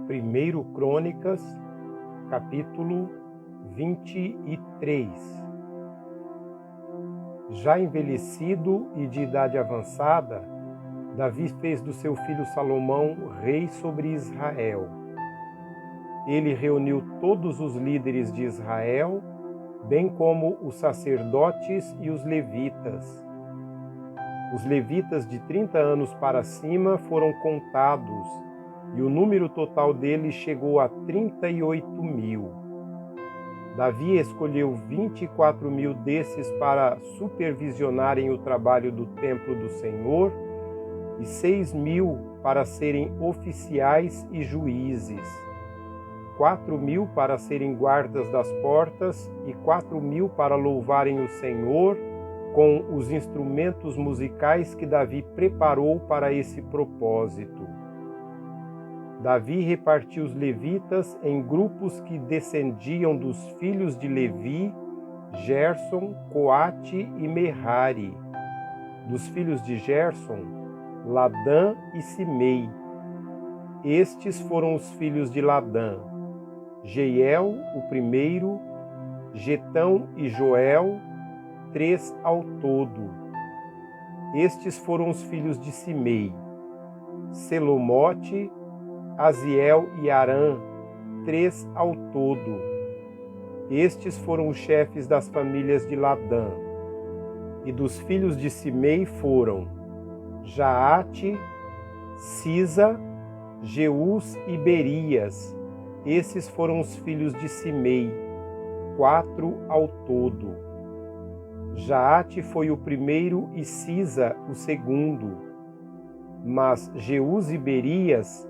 1 Crônicas, capítulo 23. Já envelhecido e de idade avançada, Davi fez do seu filho Salomão rei sobre Israel. Ele reuniu todos os líderes de Israel, bem como os sacerdotes e os levitas. Os levitas de 30 anos para cima foram contados, e o número total deles chegou a 38.000. Davi escolheu 24.000 desses para supervisionarem o trabalho do templo do Senhor e 6.000 para serem oficiais e juízes, 4.000 para serem guardas das portas e 4.000 para louvarem o Senhor com os instrumentos musicais que Davi preparou para esse propósito. Davi repartiu os levitas em grupos que descendiam dos filhos de Levi, Gerson, Coate e Merari. Dos filhos de Gerson, Ladã e Simei. Estes foram os filhos de Ladã: Jeiel, o primeiro, Getão e Joel, 3 ao todo. Estes foram os filhos de Simei: Selomote, Aziel e Arã, 3 ao todo. Estes foram os chefes das famílias de Ladã. E dos filhos de Simei foram Jaate, Sisa, Jeus e Berias. Esses foram os filhos de Simei, 4 ao todo. Jaate foi o primeiro e Sisa o segundo. Mas Jeus e Berias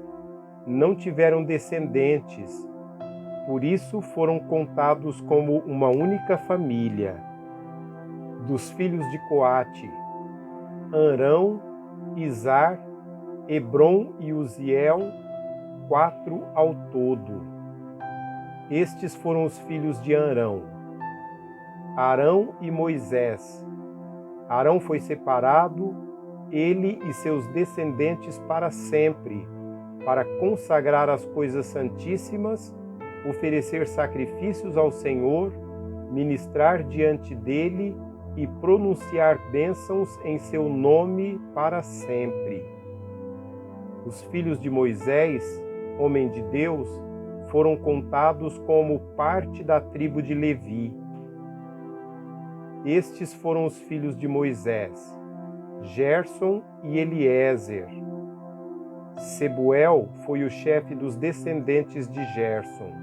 não tiveram descendentes, por isso foram contados como uma única família. Dos filhos de Coate, Arão, Izar, Hebron e Uziel, 4 ao todo. Estes foram os filhos de Arão: Arão e Moisés. Arão foi separado, ele e seus descendentes para sempre, para consagrar as coisas santíssimas, oferecer sacrifícios ao Senhor, ministrar diante dele e pronunciar bênçãos em seu nome para sempre. Os filhos de Moisés, homem de Deus, foram contados como parte da tribo de Levi. Estes foram os filhos de Moisés: Gerson e Eliezer. Sebuel foi o chefe dos descendentes de Gerson.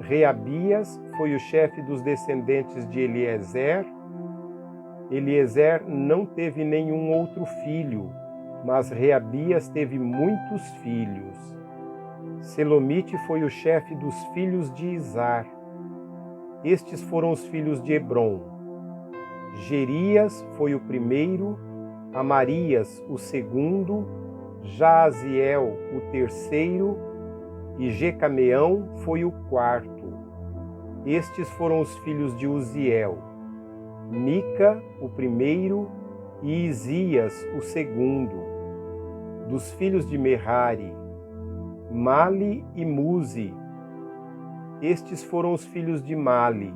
Reabias foi o chefe dos descendentes de Eliezer. Eliezer não teve nenhum outro filho, mas Reabias teve muitos filhos. Selomite foi o chefe dos filhos de Izar. Estes foram os filhos de Hebron. Jerias foi o primeiro, Amarias o segundo, Jaaziel o terceiro e Jecameão foi o quarto. Estes foram os filhos de Uziel: Mica o primeiro e Isias o segundo. Dos filhos de Merari, Mali e Muzi. Estes foram os filhos de Mali: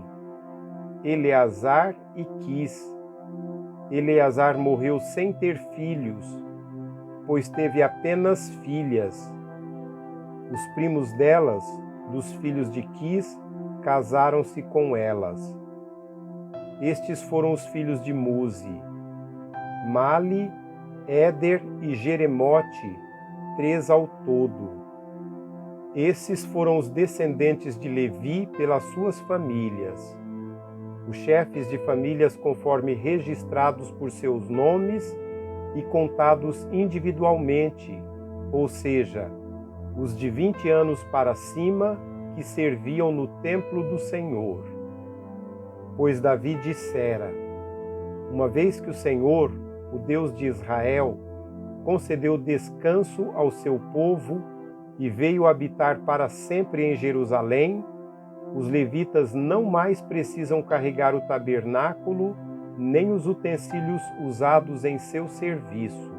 Eleazar e Quis. Eleazar morreu sem ter filhos, pois teve apenas filhas. Os primos delas, dos filhos de Quis, casaram-se com elas. Estes foram os filhos de Muzi: Mali, Éder e Jeremote, 3 ao todo. Esses foram os descendentes de Levi pelas suas famílias. Os chefes de famílias conforme registrados por seus nomes e contados individualmente, ou seja, os de 20 anos para cima que serviam no templo do Senhor. Pois Davi dissera: uma vez que o Senhor, o Deus de Israel, concedeu descanso ao seu povo e veio habitar para sempre em Jerusalém, os levitas não mais precisam carregar o tabernáculo nem os utensílios usados em seu serviço.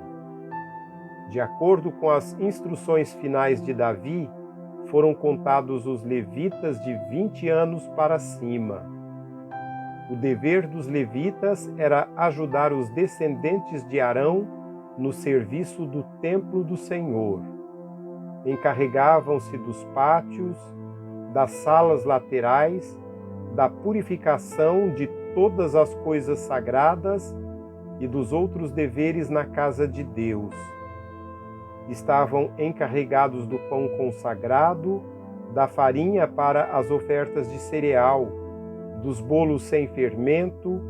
De acordo com as instruções finais de Davi, foram contados os levitas de 20 anos para cima. O dever dos levitas era ajudar os descendentes de Arão no serviço do templo do Senhor. Encarregavam-se dos pátios, das salas laterais, da purificação de todas as coisas sagradas e dos outros deveres na casa de Deus. Estavam encarregados do pão consagrado, da farinha para as ofertas de cereal, dos bolos sem fermento,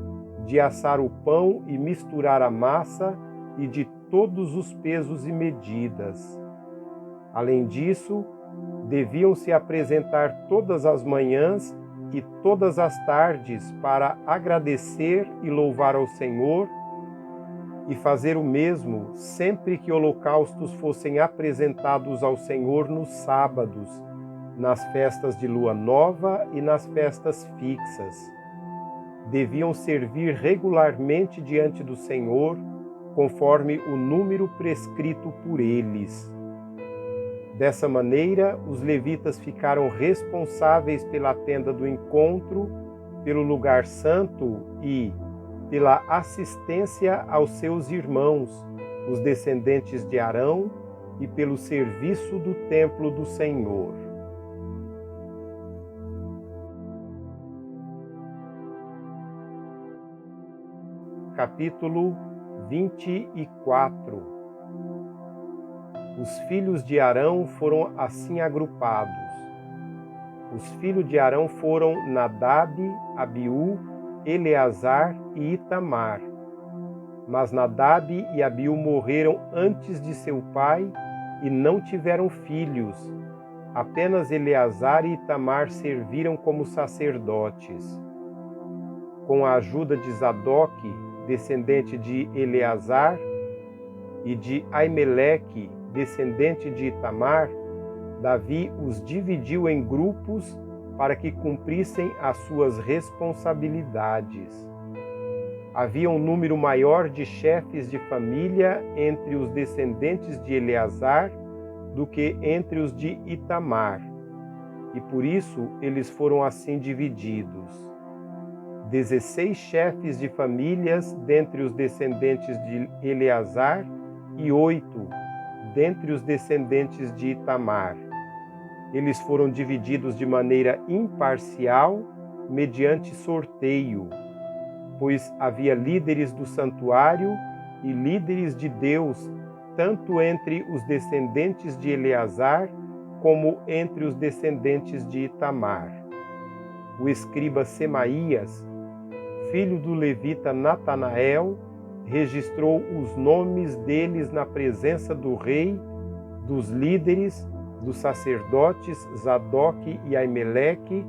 de assar o pão e misturar a massa e de todos os pesos e medidas. Além disso, deviam se apresentar todas as manhãs e todas as tardes para agradecer e louvar ao Senhor, e fazer o mesmo sempre que holocaustos fossem apresentados ao Senhor nos sábados, nas festas de lua nova e nas festas fixas. Deviam servir regularmente diante do Senhor, conforme o número prescrito por eles. Dessa maneira, os levitas ficaram responsáveis pela tenda do encontro, pelo lugar santo e pela assistência aos seus irmãos, os descendentes de Arão, e pelo serviço do templo do Senhor. Capítulo 24. Os filhos de Arão foram assim agrupados. Os filhos de Arão foram Nadab, Abiú, Eleazar e Itamar. Mas Nadab e Abiú morreram antes de seu pai e não tiveram filhos. Apenas Eleazar e Itamar serviram como sacerdotes. Com a ajuda de Zadoque, descendente de Eleazar, e de Aimeleque, descendente de Itamar, Davi os dividiu em grupos para que cumprissem as suas responsabilidades. Havia um número maior de chefes de família entre os descendentes de Eleazar do que entre os de Itamar, e por isso eles foram assim divididos. 16 chefes de famílias dentre os descendentes de Eleazar e 8 dentre os descendentes de Itamar. Eles foram divididos de maneira imparcial, mediante sorteio, pois havia líderes do santuário e líderes de Deus, tanto entre os descendentes de Eleazar como entre os descendentes de Itamar. O escriba Semaías, filho do levita Natanael, registrou os nomes deles na presença do rei, dos líderes, dos sacerdotes Zadoque e Aimeleque,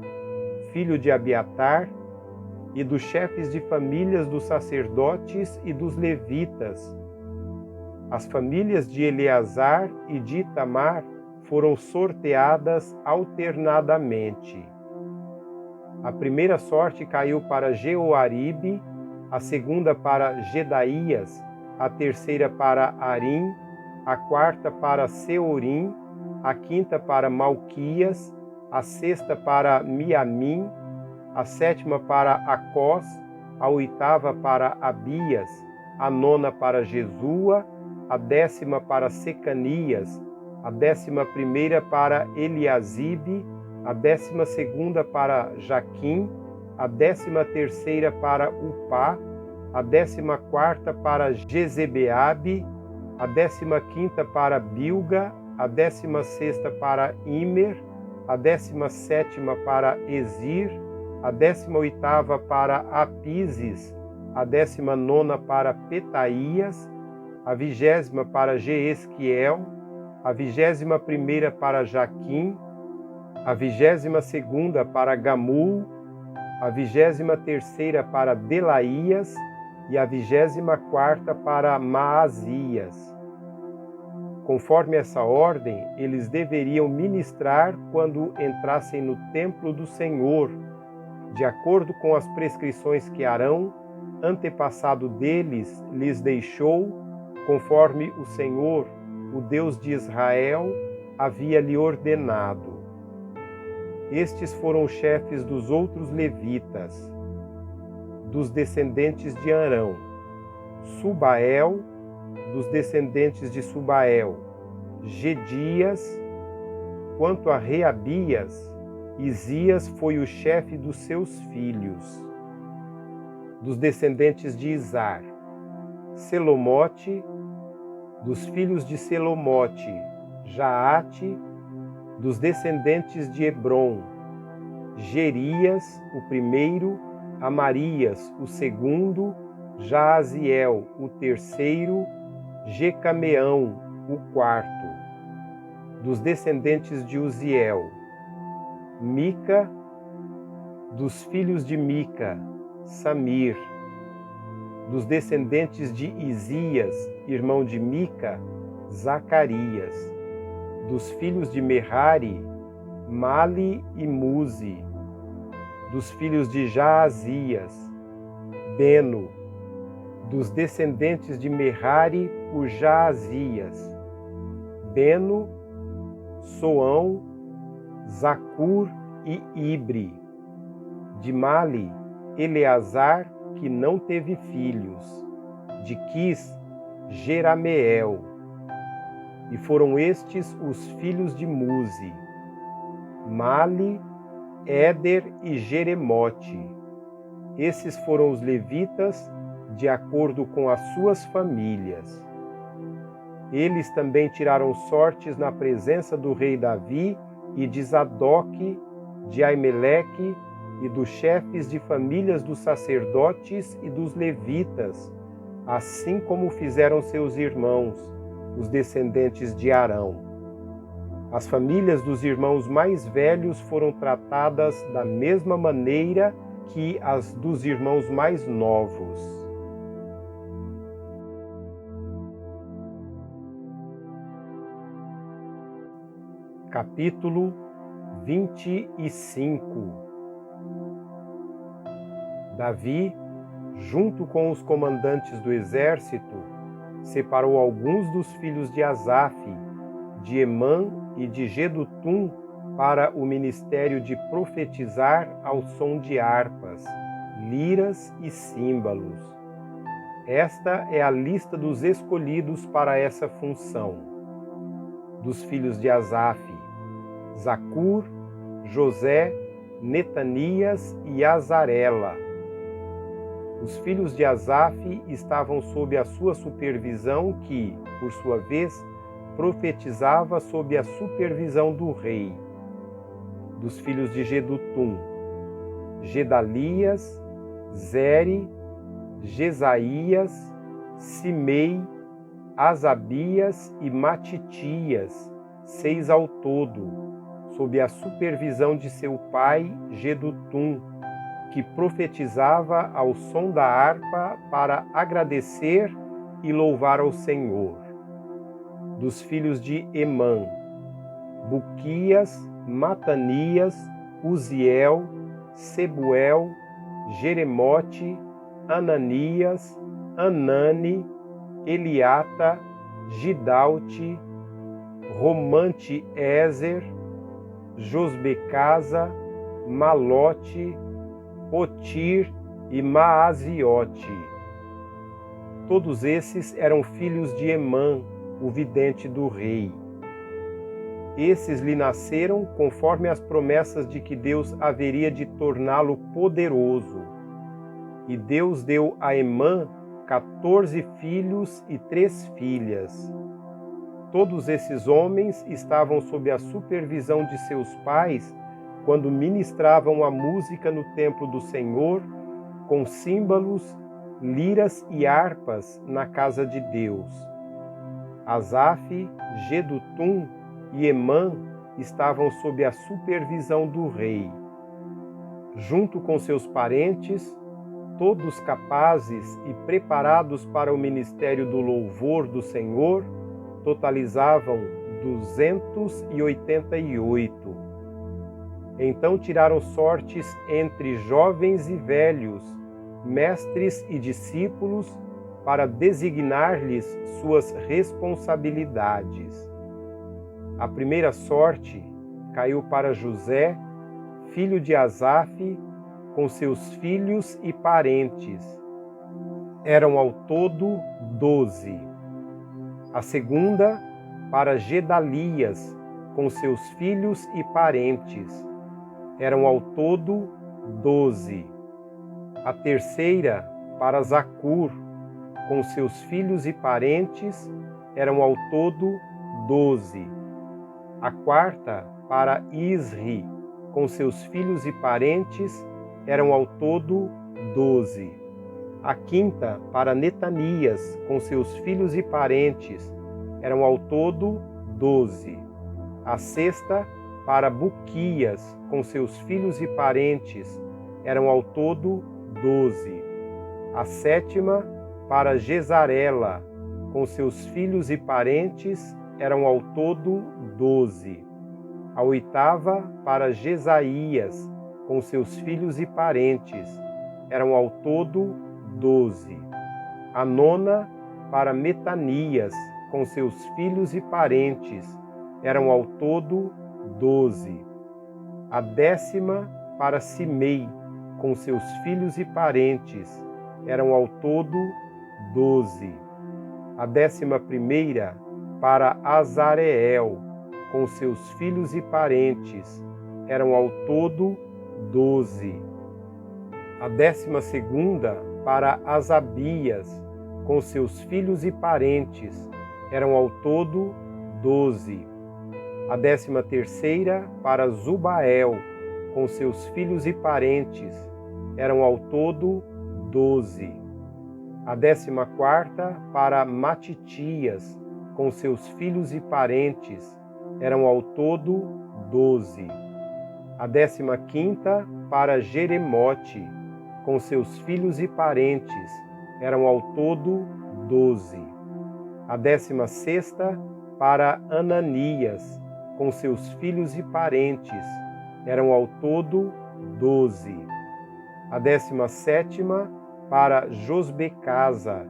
filho de Abiatar, e dos chefes de famílias dos sacerdotes e dos levitas. As famílias de Eleazar e de Itamar foram sorteadas alternadamente. A primeira sorte caiu para Jeoaribe, a segunda para Gedaías, a terceira para Arim, a quarta para Seorim, a quinta para Malquias, a sexta para Miamim, a sétima para Acós, a oitava para Abias, a nona para Jesua, a 10ª para Secanias, a 11ª para Eliasibe, a 12ª para Jaquim, a 13ª para Upá, a 14ª para Jezebeabe, a 15ª para Bilga, a 16ª para Imer, a 17ª para Ezir, a 18ª para Apises, a 19ª para Petaías, a 20ª para Jeesquiel, a 21ª para Jaquim, a 22ª para Gamul, a 23ª para Delaías e a 24ª para Maasias. Conforme essa ordem, eles deveriam ministrar quando entrassem no templo do Senhor, de acordo com as prescrições que Arão, antepassado deles, lhes deixou, conforme o Senhor, o Deus de Israel, havia lhe ordenado. Estes foram os chefes dos outros levitas, dos descendentes de Arão: Subael, dos descendentes de Subael, Gedias. Quanto a Reabias, Isias foi o chefe dos seus filhos. Dos descendentes de Izar: Selomote, dos filhos de Selomote, Jaate. Dos descendentes de Hebron: Gerias, o primeiro, Amarias, o segundo, Jaaziel, o terceiro, Jecameão, o quarto. Dos descendentes de Uziel: Mica. Dos filhos de Mica: Samir. Dos descendentes de Isias, irmão de Mica, Zacarias. Dos filhos de Merari: Mali e Muzi. Dos filhos de Jaazias: Beno. Dos descendentes de Merari por Jaazias: Beno, Soão, Zacur e Ibre. De Mali, Eleazar, que não teve filhos. De Quis, Jerameel. E foram estes os filhos de Muzi: Mali, Éder e Jeremote. Esses foram os levitas, de acordo com as suas famílias. Eles também tiraram sortes na presença do rei Davi e de Zadoque, de Aimeleque e dos chefes de famílias dos sacerdotes e dos levitas, assim como fizeram seus irmãos, os descendentes de Arão. As famílias dos irmãos mais velhos foram tratadas da mesma maneira que as dos irmãos mais novos. Capítulo 25. Davi, junto com os comandantes do exército, separou alguns dos filhos de Asaf, de Emã e de Jedutum para o ministério de profetizar ao som de harpas, liras e símbalos. Esta é a lista dos escolhidos para essa função. Dos filhos de Asaf: Zacur, José, Netanias e Azarela. Os filhos de Asaf estavam sob a sua supervisão, que, por sua vez, profetizava sob a supervisão do rei. Dos filhos de Jedutum: Gedalias, Zeri, Jesaías, Simei, Asabias e Matitias, 6 ao todo, sob a supervisão de seu pai Jedutum, que profetizava ao som da harpa para agradecer e louvar ao Senhor. Dos filhos de Emã: Buquias, Matanias, Uziel, Sebuel, Jeremote, Ananias, Anani, Eliata, Gidalte, Romante-Ezer, Josbecasa, Malote, Otir e Maaziote. Todos esses eram filhos de Emã, o vidente do rei. Esses lhe nasceram conforme as promessas de que Deus haveria de torná-lo poderoso. E Deus deu a Emã 14 filhos e 3 filhas. Todos esses homens estavam sob a supervisão de seus pais quando ministravam a música no templo do Senhor, com símbolos, liras e harpas na casa de Deus. Asaf, Jedutum e Emã estavam sob a supervisão do rei. Junto com seus parentes, todos capazes e preparados para o ministério do louvor do Senhor, totalizavam 288. Então tiraram sortes entre jovens e velhos, mestres e discípulos, para designar-lhes suas responsabilidades. A primeira sorte caiu para José, filho de Asaf, com seus filhos e parentes. Eram ao todo 12. A segunda, para Gedalias, com seus filhos e parentes. Eram ao todo 12. A terceira, para Zacur, com seus filhos e parentes. Eram ao todo 12. A quarta, para Isri, com seus filhos e parentes. Eram ao todo 12. A quinta, para Netanias, com seus filhos e parentes. Eram ao todo 12. A sexta, para Buquias, com seus filhos e parentes. Eram ao todo 12. A sétima, para Gesarela, com seus filhos e parentes. Eram ao todo 12. A oitava, para Jesaías, com seus filhos e parentes. Eram ao todo 12. A nona, para Metanias, com seus filhos e parentes. Eram ao todo 12. A décima, para Simei, com seus filhos e parentes. Eram ao todo 12. A 11ª, para Azareel, com seus filhos e parentes. Eram ao todo 12. A 12ª, para Asabias, com seus filhos e parentes. Eram ao todo 12. A 13ª, para Zubael, com seus filhos e parentes. Eram ao todo 12. A 14ª, para Matitias, com seus filhos e parentes. Eram ao todo 12. A 15ª, para Jeremote, com seus filhos e parentes. Eram ao todo 12. A 16ª, para Ananias, com seus filhos e parentes. Eram ao todo 12. A 17ª, para Josbecasa,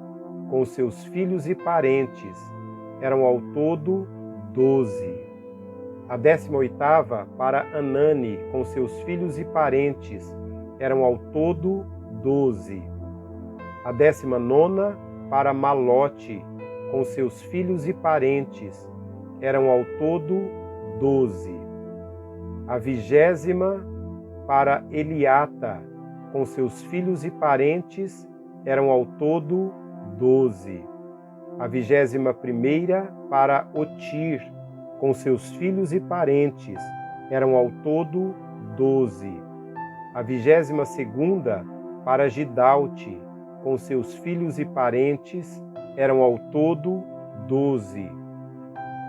com seus filhos e parentes. Eram ao todo 12. A 18ª, para Anani, com seus filhos e parentes. Eram ao todo 12. A 19ª, para Malote, com seus filhos e parentes. Eram ao todo 12. A 20ª, para Eliata, com seus filhos e parentes. Eram ao todo 12. A 21ª, para Otir, com seus filhos e parentes. Eram ao todo 12. A 22ª, para Gidalte, com seus filhos e parentes. Eram ao todo 12.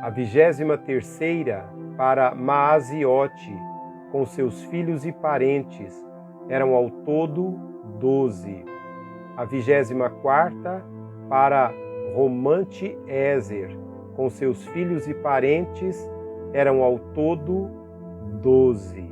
A 23ª, para Maaziote, com seus filhos e parentes. Eram ao todo 12. A 24ª, para Romante-Ezer, com seus filhos e parentes. Eram ao todo 12.